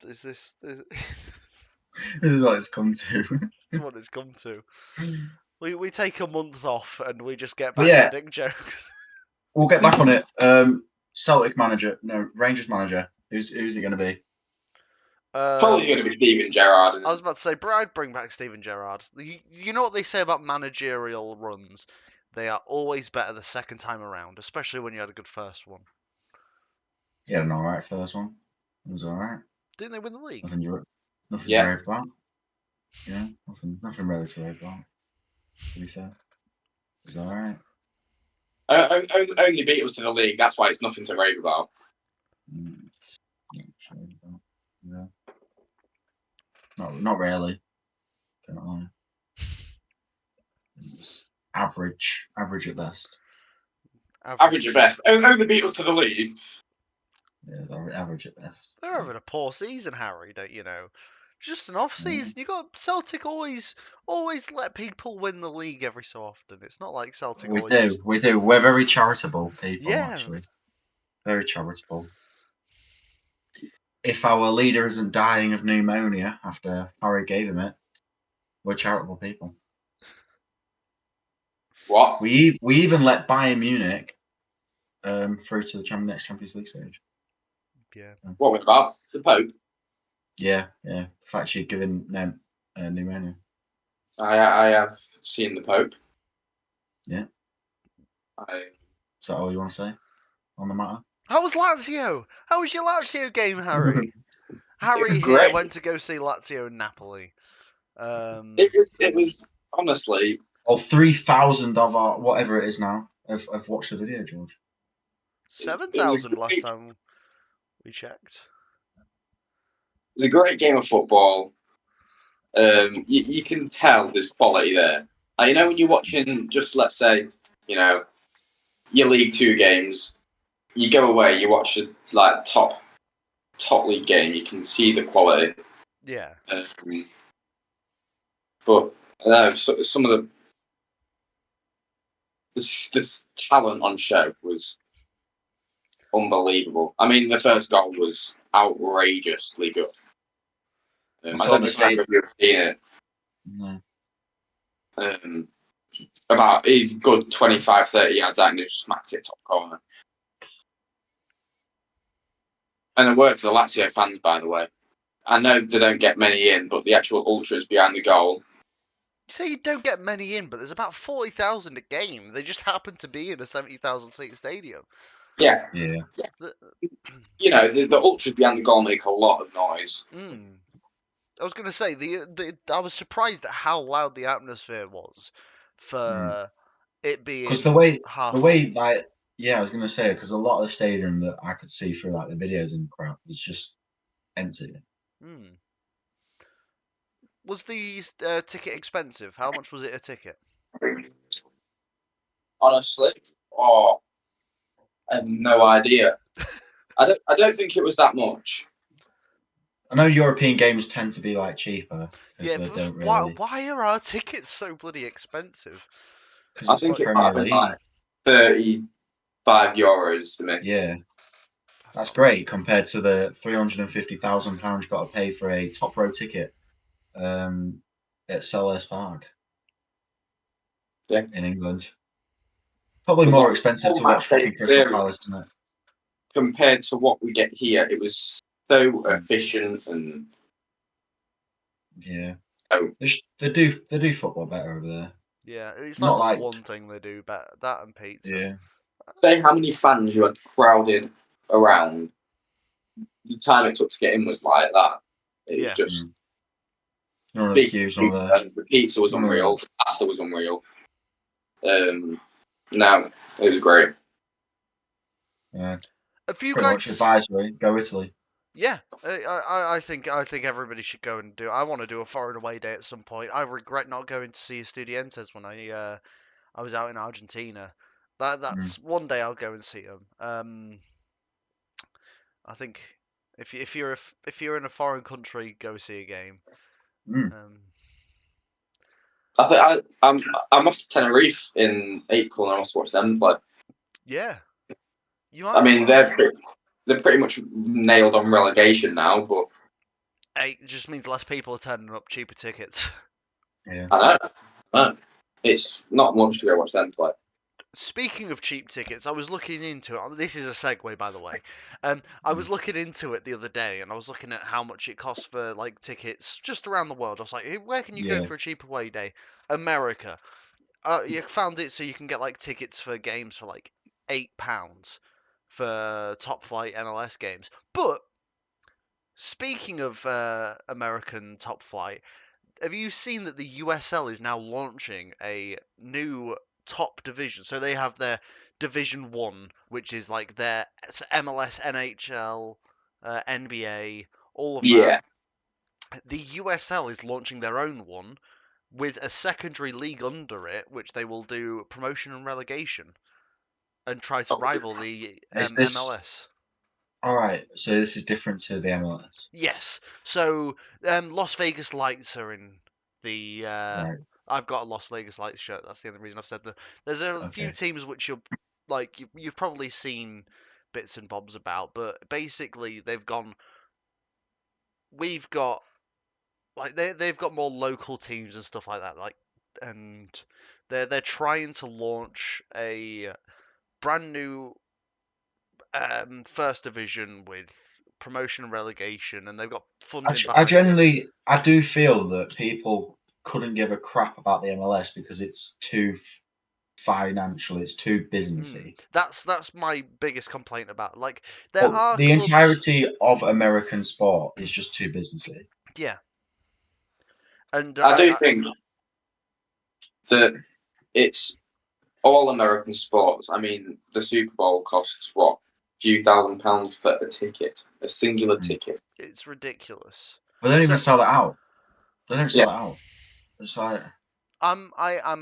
Is this This is what it's come to. This is what it's come to. We take a month off and we just get But back yeah. to dick jokes. We'll get back on it. Celtic manager, no, Rangers manager. Who's it going to be? Probably going to be Steven Gerrard. I was about to say, I'd bring back Steven Gerrard. You know what they say about managerial runs? They are always better the second time around, especially when you had a good first one. Yeah, an alright first one. It was alright. Didn't they win the league? Nothing to Yeah. rave about. Yeah, nothing really to rave about. To be fair, it was alright. Only beat us to the league. That's why it's nothing to rave about. Yeah. Not really. Don't lie. It was average at best. Average at best. Only beat us to the league. Yeah, they're average at best. They're having a poor season, Harry. Don't you know? Just an off season. You got Celtic always let people win the league every so often. It's not like Celtic We always. do. We're very charitable people. Yeah. Actually, very charitable. If our leader isn't dying of pneumonia after Harry gave him it, we're charitable people. What? We even let Bayern Munich through to the next Champions League stage. Yeah. What was about? The Pope? Yeah. The fact she'd given them pneumonia. I have seen the Pope. Yeah. Is that all you want to say on the matter? How was Lazio? How was your Lazio game, Harry? Harry here great. went to go see Lazio and Napoli. It was honestly. 3,000 of our whatever it is now. I've watched the video, George. 7,000 last time we checked. It was a great game of football. You can tell there's quality there. You know, when you're watching, just let's say, your League 2 games, you go away, you watch the top league game, you can see the quality. Yeah. But some of this talent on show was unbelievable. I mean, the first goal was outrageously good. I saw don't know the if either of you have seen it. No. About he's good 25, 30 yards out and he just smacked it top corner. And a word for the Lazio fans, by the way. I know they don't get many in, but the actual ultras behind the goal. You say you don't get many in, but there's about 40,000 a game. They just happen to be in a 70,000 seat stadium. Yeah. Yeah. You know, the ultras behind the goal make a lot of noise. I was going to say, I was surprised at how loud the atmosphere was for it being Because the way, half like, yeah, I was gonna say because a lot of the stadium that I could see through like the videos in the crowd was just empty. Was the ticket expensive? How much was it a ticket? Honestly, I have no idea. I don't think it was that much. I know European games tend to be like cheaper because Yeah, they don't why really. are our tickets so bloody expensive? Because I it's think the it Premier might have been League. like €35 to me. Yeah, that's not great compared to the £350,000 you've got to pay for a top row ticket at Selhurst Park Yeah. in England. Probably But more what expensive to match watch day fucking Crystal experience Palace, isn't it? compared to what we get here, it was so efficient and Yeah. Oh. They do football better over there. Yeah, it's Not like the like one thing they do better. That and pizza. yeah. say how many fans you had crowded around. The time it took to get in was like that. It was just None of the big queues, pizza. The pizza was unreal. The pasta was unreal. No, it was great. Yeah. Have you Pretty much guys? advisory. Go Italy. Yeah, I think everybody should go and do. I want to do a foreign away day at some point. I regret not going to see Estudiantes when I was out in Argentina. That's one day I'll go and see them. I think if you're in a foreign country, go see a game. I'm off to Tenerife in April, and I must watch them play. Yeah, you might I as mean, well. they're pretty much nailed on relegation now, but It just means less people are turning up, cheaper tickets. Yeah. I know. It's not much to go watch them play. Speaking of cheap tickets, I was looking into it. This is a segue, by the way. I was looking into it the other day, and I was looking at how much it costs for like tickets just around the world. I was like, hey, where can you go for a cheap away day? America. You found it so you can get like tickets for games for like £8 for top flight MLS games. But speaking of American top flight, have you seen that the USL is now launching a new top division? So they have their Division 1, which is like their MLS, NHL, NBA, all of Yeah. that. The USL is launching their own one with a secondary league under it, which they will do promotion and relegation and try to rival the Is this MLS. all right? So this is different to the MLS. Yes. So Las Vegas Lights are in the. Right. I've got a Las Vegas Lights shirt. That's the only reason I've said that. There's a few teams which you're like you've probably seen bits and bobs about, but basically they've gone. We've got like they've got more local teams and stuff like that. Like, and they're trying to launch a brand new first division with promotion and relegation, and they've got funding behind it. I do feel that people couldn't give a crap about the MLS because it's too financial, it's too businessy. That's my biggest complaint about. Like, there But are the clubs. entirety of American sport is just too businessy. Yeah, and I do think that it's all American sports. I mean, the Super Bowl costs what? A few £1,000 for a ticket, a singular ticket. it's ridiculous. But they don't even So sell it out. They don't sell it out. It's like I'm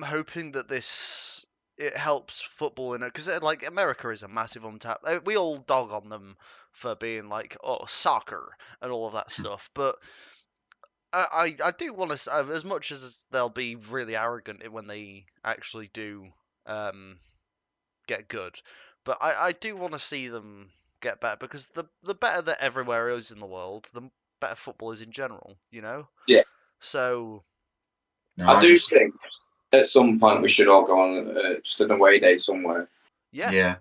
hoping that it helps football in it because like America is a massive untapped. We all dog on them for being like soccer and all of that stuff, but I do want to as much as they'll be really arrogant when they actually do get good, but I do want to see them get better because the better that everywhere is in the world, the better football is in general. Yeah. So No, I do think at some point we should all go on just an away day somewhere. yeah,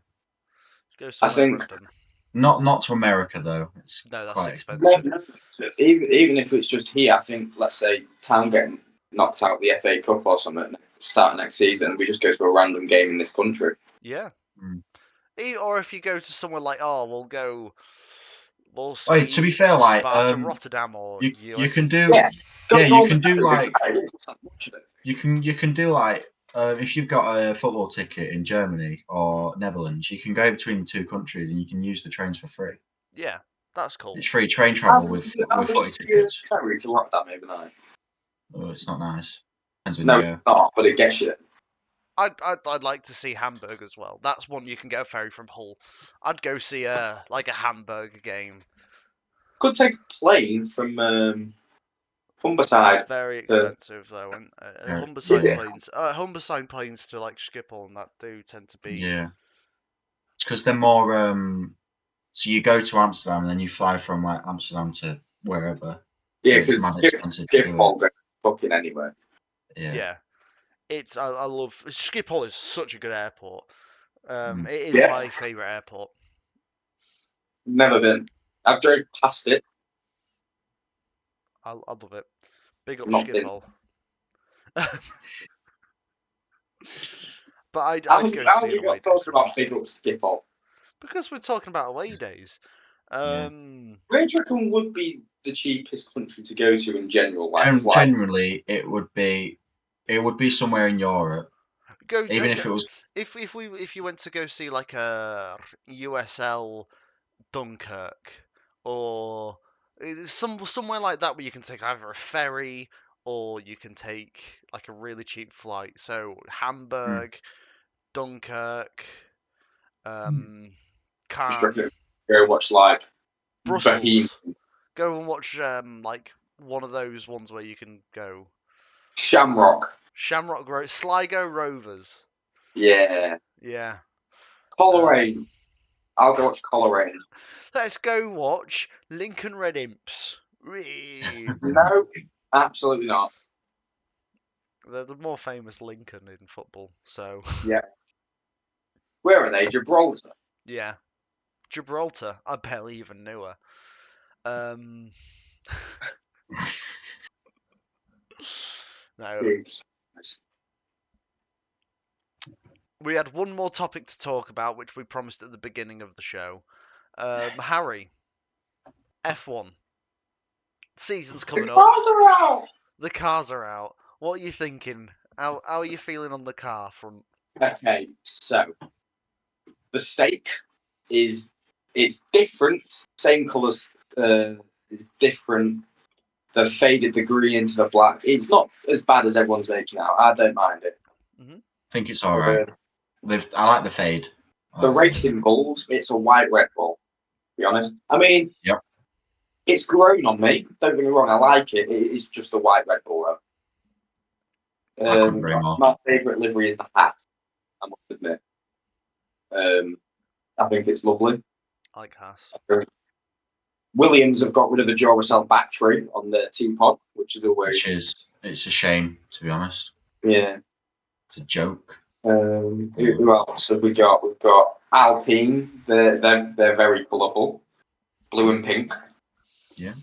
go I somewhere think random. not to America though. It's No, that's quite expensive. No, even if it's just here, I think let's say Town getting knocked out the FA Cup or something start next season, we just go to a random game in this country. Yeah. Mm. Or if you go to somewhere like, we'll Wait, to be see fair, like Sparta Rotterdam or you US. can do Yeah, you can do like much of it. you can do like if you've got a football ticket in Germany or Netherlands, you can go between the two countries and you can use the trains for free. Yeah, that's cool. It's free train travel with footy tickets. Ferry to Rotterdam overnight. Oh, it's not nice. Depends when No, you go. it's not, but it gets you. I'd like to see Hamburg as well. That's one you can get a ferry from Hull. I'd go see a Hamburg game. Could take a plane from Humberside. Very expensive though, and Humberside Yeah. planes to like Schiphol and that do tend to be. Yeah, it's because they're more. So you go to Amsterdam and then you fly from like Amsterdam to wherever. Yeah, It's because mad expensive to do it. Schiphol goes fucking anywhere. Yeah. It's I love Schiphol is such a good airport. It is Yeah. my favourite airport. Never been. I've drove past it. I love it. Big up Not been. Schiphol. But I'd How go have see you an away got day talking somewhere. about big up Schiphol? Because we're talking about away days. Where do you reckon would be the cheapest country to go to in general? Like flight? Generally, it would be somewhere in Europe. Even if it was if you went to go see like a USL Dunkirk or somewhere like that where you can take either a ferry or you can take like a really cheap flight. So Hamburg, Dunkirk, Just Cannes, reckon go watch like Bohemian, Brussels. Go and watch like one of those ones where you can go. Shamrock. Sligo Rovers. Yeah. Yeah. Coleraine. I'll go watch Coleraine. Let's go watch Lincoln Red Imps. No, absolutely not. They're the more famous Lincoln in football, so Yeah. Where are they? Gibraltar. yeah. Gibraltar, I barely even knew her. No. Jesus. We had one more topic to talk about, which we promised at the beginning of the show. Harry, F1. Season's coming up. The cars are out. What are you thinking? How are you feeling on the car front? Okay, so the stake it's different. Same colours. It's different. They've faded the green into the black. It's not as bad as everyone's making out. I don't mind it. I think it's all right. I like the fade. The racing bulls. It's a white Red Bull. To be honest, I mean, Yep. It's grown on me. Don't get me wrong. I like it. It's just a white Red Bull. I couldn't agree more. My favourite livery is the hat. I must admit. I think it's lovely. I like Haas. Williams have got rid of the Duracell battery on their team pod, which is always. It's a shame, to be honest. Yeah. It's a joke. Who else have we got? We've got Alpine. They're very colourful, blue and pink. Yeah.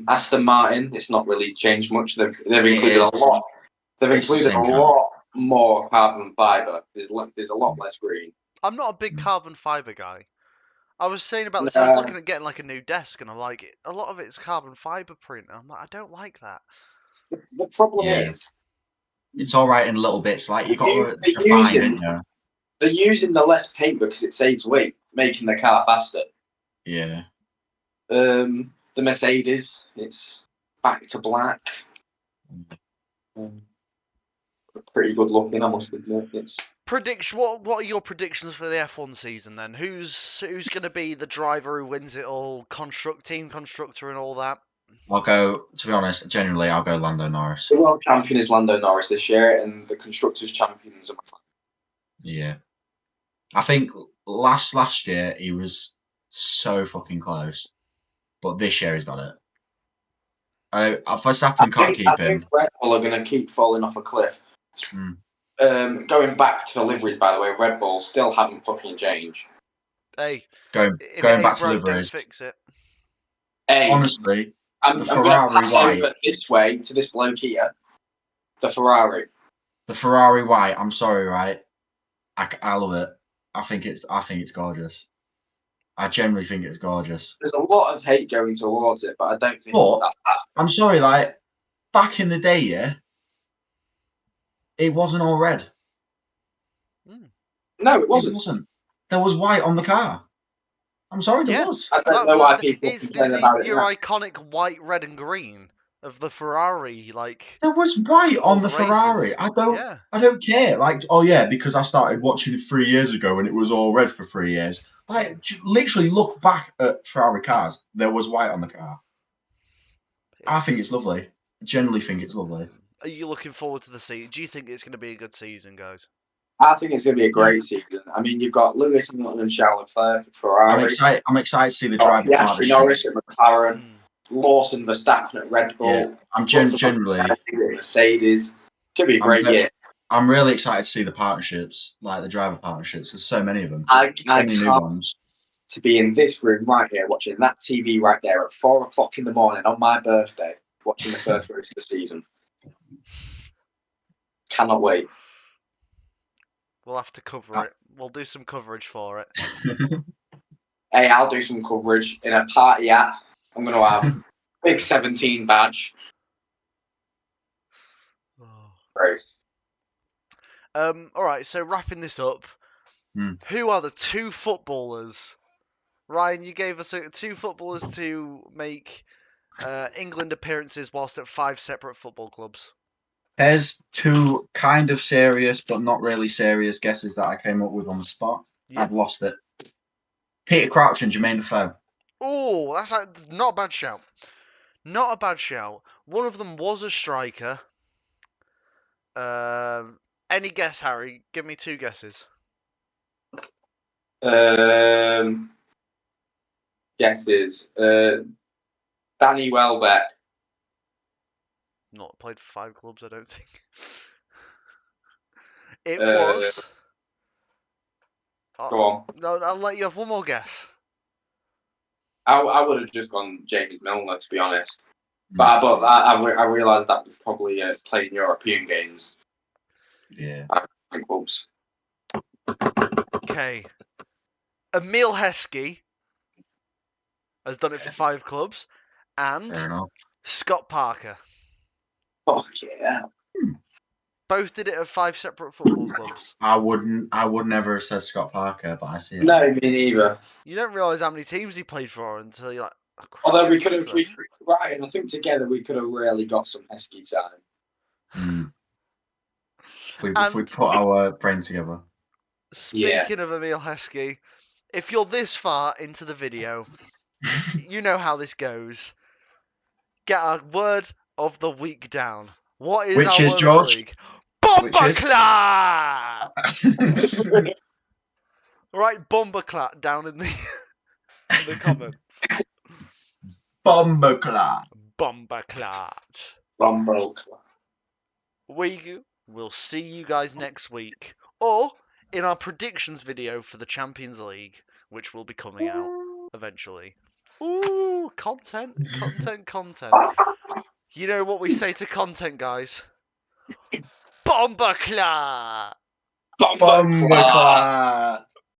Aston Martin. It's not really changed much. They've included a lot. They've included a lot more carbon fibre. There's a lot less green. I'm not a big carbon fibre guy. I was saying about this. I was looking at getting like a new desk, and I'm like, a lot of it's carbon fibre print. And I'm like, I don't like that. The problem is, it's all right in little bits. Like you got to refine, don't you? They're using the less paint because it saves weight, making the car faster. Yeah. The Mercedes, it's back to black. Pretty good looking, I must admit. It's prediction. What are your predictions for the F1 season then? Who's going to be the driver who wins it all? Team constructor, and all that. I'll go. To be honest, generally, I'll go Lando Norris. The world champion is Lando Norris this year, and the constructors' champions are McLaren. Yeah, I think last year he was so fucking close, but this year he's got it. Verstappen can't keep I him. think Red Bull are going to keep falling off a cliff. Mm. Going back to the liveries, by the way, Red Bull still haven't fucking changed. Hey, Going if it back ain't to broke, don't liveries. fix it. Hey, Honestly, I'm the going to Ferrari pass white. over this way to this bloke here. The Ferrari. The Ferrari white. I'm sorry, right? I love it. I think it's gorgeous. I generally think it's gorgeous. There's a lot of hate going towards it, but I don't think But it's that bad. I'm sorry, like back in the day, yeah, it wasn't all red. No, it It wasn't. wasn't. There was white on the car. I'm sorry, there Yeah. was. I don't know why people It's complain about it your now. iconic white, red, and green of the Ferrari, like There was white all on the Ferrari. races. I Yeah. don't care. Like, oh yeah, because I started watching it 3 years ago and it was all red for 3 years. Like, literally look back at Ferrari cars. There was white on the car. I think it's lovely. I generally think it's lovely. Are you looking forward to the season? Do you think it's going to be a good season, guys? I think it's going to be a great season. I mean, you've got Lewis Hamilton and Charles Leclerc at Ferrari. I'm excited to see the You've got driver Piastri partnership. Norris at McLaren. Lawson Verstappen at Red Bull. Yeah, I'm generally Mercedes. It's going to be a great year. I'm really excited to see the partnerships, like the driver partnerships. There's so many of them. I Many new can't ones. to be in this room right here watching that TV right there at 4 o'clock in the morning on my birthday, watching the first race of the season. Cannot wait. We'll have to cover it. We'll do some coverage for it. Hey, I'll do some coverage in a party hat. I'm going to have big 17 badge. Race. All right. So wrapping this up, who are the two footballers? Ryan, you gave us two footballers to make England appearances whilst at 5 separate football clubs. There's two kind of serious but not really serious guesses that I came up with on the spot. Yeah. I've lost it. Peter Crouch and Jermaine Defoe. Oh, that's not a bad shout. Not a bad shout. One of them was a striker. Any guess, Harry? Give me 2 guesses. Guesses. Danny Welbeck. Not played for 5 clubs, I don't think. It was. Go on. No, I'll let you have one more guess. I would have just gone James Milner, to be honest. But I realised that was probably playing European games. Yeah. And clubs. Okay. Emil Heskey has done it for 5 clubs. And Fair enough. Scott Parker. Fuck yeah. Both did it at 5 separate football clubs. I would never have said Scott Parker, but I see it. No, me neither. You don't realise how many teams he played for until you're like, oh, crap, Although we could have, right, and I think together we could have really got some Heskey time. If we put our brain together. Speaking of Emil Heskey, if you're this far into the video, you know how this goes. Get our word of the week down. What is Which our is, word George? of the week? Bomberclat! Right, Bomberclat down in the comments. Bomberclat. Bomberclat. Bomberclat. We will see you guys next week. Or in our predictions video for the Champions League, which will be coming out eventually. Ooh, content. You know what we say to content, guys? Bomberclat! Bomberclat!